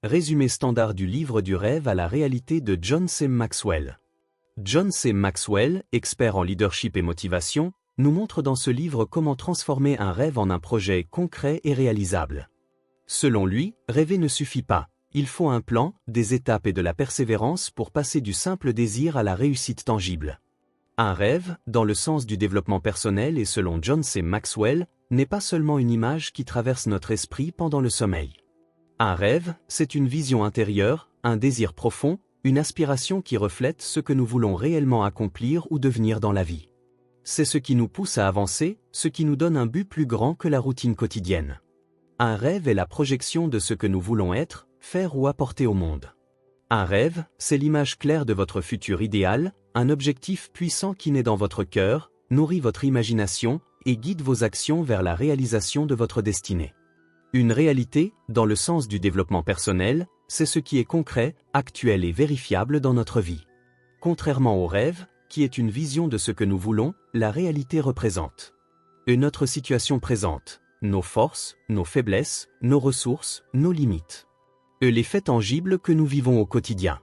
résumé standard du livre du rêve à la réalité de John C. Maxwell. John C. Maxwell, expert en leadership et motivation, nous montre dans ce livre comment transformer un rêve en un projet concret et réalisable. Selon lui, rêver ne suffit pas, il faut un plan, des étapes et de la persévérance pour passer du simple désir à la réussite tangible. Un rêve, dans le sens du développement personnel et selon John C. Maxwell, n'est pas seulement une image qui traverse notre esprit pendant le sommeil. Un rêve, c'est une vision intérieure, un désir profond, une aspiration qui reflète ce que nous voulons réellement accomplir ou devenir dans la vie. C'est ce qui nous pousse à avancer, ce qui nous donne un but plus grand que la routine quotidienne. Un rêve est la projection de ce que nous voulons être, faire ou apporter au monde. Un rêve, c'est l'image claire de votre futur idéal, un objectif puissant qui naît dans votre cœur, nourrit votre imagination et guide vos actions vers la réalisation de votre destinée. Une réalité, dans le sens du développement personnel, c'est ce qui est concret, actuel et vérifiable dans notre vie. Contrairement au rêve, qui est une vision de ce que nous voulons, la réalité représente notre situation présente, nos forces, nos faiblesses, nos ressources, nos limites. Les faits tangibles que nous vivons au quotidien.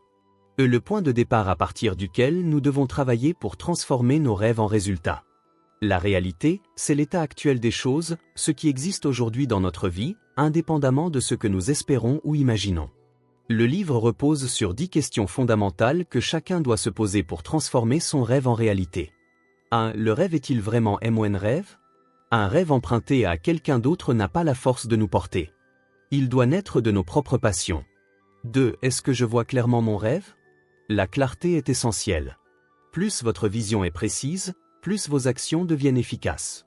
Le point de départ à partir duquel nous devons travailler pour transformer nos rêves en résultats. La réalité, c'est l'état actuel des choses, ce qui existe aujourd'hui dans notre vie, indépendamment de ce que nous espérons ou imaginons. Le livre repose sur 10 questions fondamentales que chacun doit se poser pour transformer son rêve en réalité. 1. Le rêve est-il vraiment un rêve? Un rêve emprunté à quelqu'un d'autre n'a pas la force de nous porter. Il doit naître de nos propres passions. 2. Est-ce que je vois clairement mon rêve? La clarté est essentielle. Plus votre vision est précise, plus vos actions deviennent efficaces.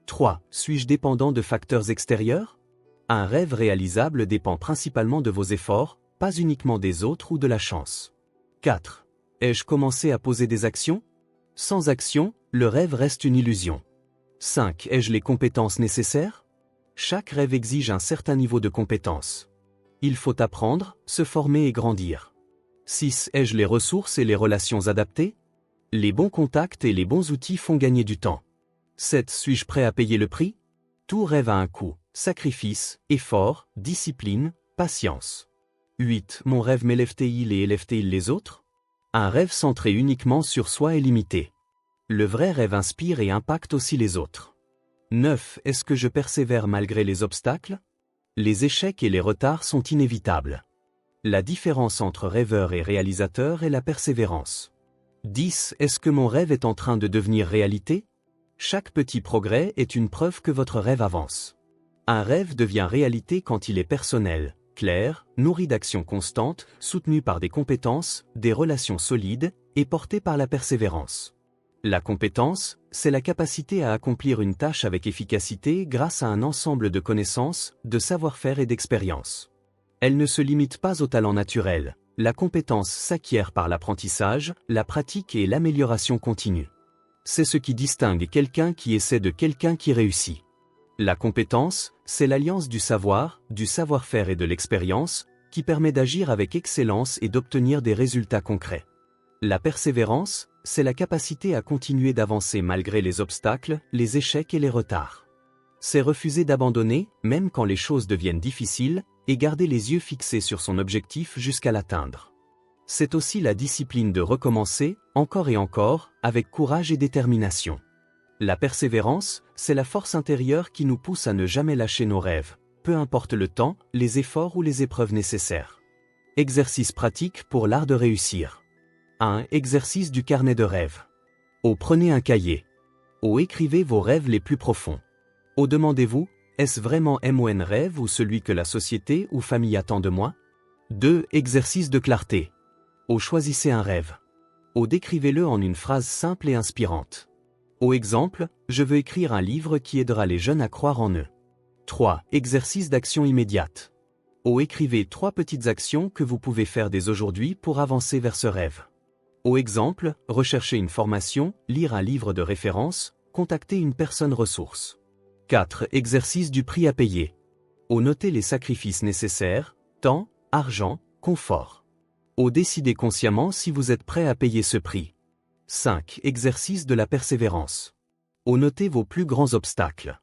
3. Suis-je dépendant de facteurs extérieurs? Un rêve réalisable dépend principalement de vos efforts, pas uniquement des autres ou de la chance. 4. Ai-je commencé à poser des actions? Sans action, le rêve reste une illusion. 5. Ai-je les compétences nécessaires? Chaque rêve exige un certain niveau de compétence. Il faut apprendre, se former et grandir. 6. Ai-je les ressources et les relations adaptées? Les bons contacts et les bons outils font gagner du temps. 7. Suis-je prêt à payer le prix? Tout rêve a un coût, sacrifice, effort, discipline, patience. 8. Mon rêve m'élève-t-il et élève-t-il les autres? Un rêve centré uniquement sur soi est limité. Le vrai rêve inspire et impacte aussi les autres. 9. Est-ce que je persévère malgré les obstacles? Les échecs et les retards sont inévitables. La différence entre rêveur et réalisateur est la persévérance. 10. Est-ce que mon rêve est en train de devenir réalité? Chaque petit progrès est une preuve que votre rêve avance. Un rêve devient réalité quand il est personnel, clair, nourri d'actions constantes, soutenu par des compétences, des relations solides, et porté par la persévérance. La compétence, c'est la capacité à accomplir une tâche avec efficacité grâce à un ensemble de connaissances, de savoir-faire et d'expérience. Elle ne se limite pas au talent naturel. La compétence s'acquiert par l'apprentissage, la pratique et l'amélioration continue. C'est ce qui distingue quelqu'un qui essaie de quelqu'un qui réussit. La compétence, c'est l'alliance du savoir, du savoir-faire et de l'expérience, qui permet d'agir avec excellence et d'obtenir des résultats concrets. La persévérance, c'est la capacité à continuer d'avancer malgré les obstacles, les échecs et les retards. C'est refuser d'abandonner, même quand les choses deviennent difficiles, et garder les yeux fixés sur son objectif jusqu'à l'atteindre. C'est aussi la discipline de recommencer, encore et encore, avec courage et détermination. La persévérance, c'est la force intérieure qui nous pousse à ne jamais lâcher nos rêves, peu importe le temps, les efforts ou les épreuves nécessaires. Exercice pratique pour l'art de réussir. 1. Exercice du carnet de rêves. Prenez un cahier. Écrivez vos rêves les plus profonds. Demandez-vous, est-ce vraiment mon rêve ou celui que la société ou famille attend de moi? 2. Exercice de clarté. Choisissez un rêve. Décrivez-le en une phrase simple et inspirante. Exemple, je veux écrire un livre qui aidera les jeunes à croire en eux. 3. Exercice d'action immédiate. Écrivez 3 petites actions que vous pouvez faire dès aujourd'hui pour avancer vers ce rêve. Exemple, rechercher une formation, lire un livre de référence, contacter une personne ressource. 4. Exercice du prix à payer. Notez les sacrifices nécessaires, temps, argent, confort. Décidez consciemment si vous êtes prêt à payer ce prix. 5. Exercice de la persévérance. Notez vos plus grands obstacles.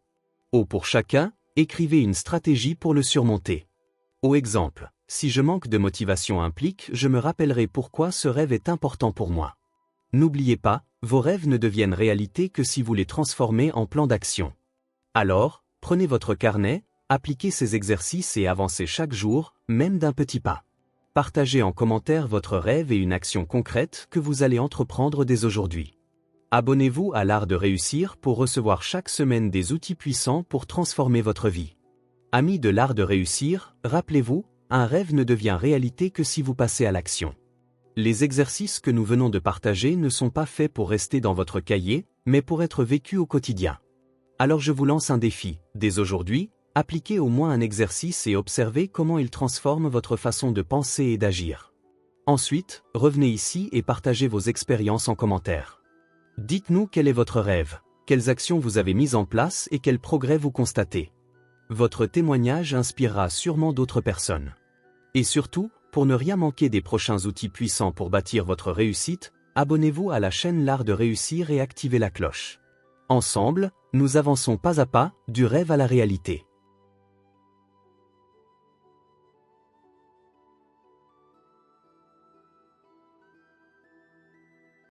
Pour chacun, écrivez une stratégie pour le surmonter. Exemple, Si je manque de motivation implique, je me rappellerai pourquoi ce rêve est important pour moi. N'oubliez pas, vos rêves ne deviennent réalité que si vous les transformez en plan d'action. Alors, prenez votre carnet, appliquez ces exercices et avancez chaque jour, même d'un petit pas. Partagez en commentaire votre rêve et une action concrète que vous allez entreprendre dès aujourd'hui. Abonnez-vous à l'Art de réussir pour recevoir chaque semaine des outils puissants pour transformer votre vie. Amis de l'Art de réussir, rappelez-vous, un rêve ne devient réalité que si vous passez à l'action. Les exercices que nous venons de partager ne sont pas faits pour rester dans votre cahier, mais pour être vécus au quotidien. Alors je vous lance un défi, dès aujourd'hui, appliquez au moins un exercice et observez comment il transforme votre façon de penser et d'agir. Ensuite, revenez ici et partagez vos expériences en commentaire. Dites-nous quel est votre rêve, quelles actions vous avez mises en place et quels progrès vous constatez. Votre témoignage inspirera sûrement d'autres personnes. Et surtout, pour ne rien manquer des prochains outils puissants pour bâtir votre réussite, abonnez-vous à la chaîne L'Art de réussir et activez la cloche. Ensemble, nous avançons pas à pas, du rêve à la réalité.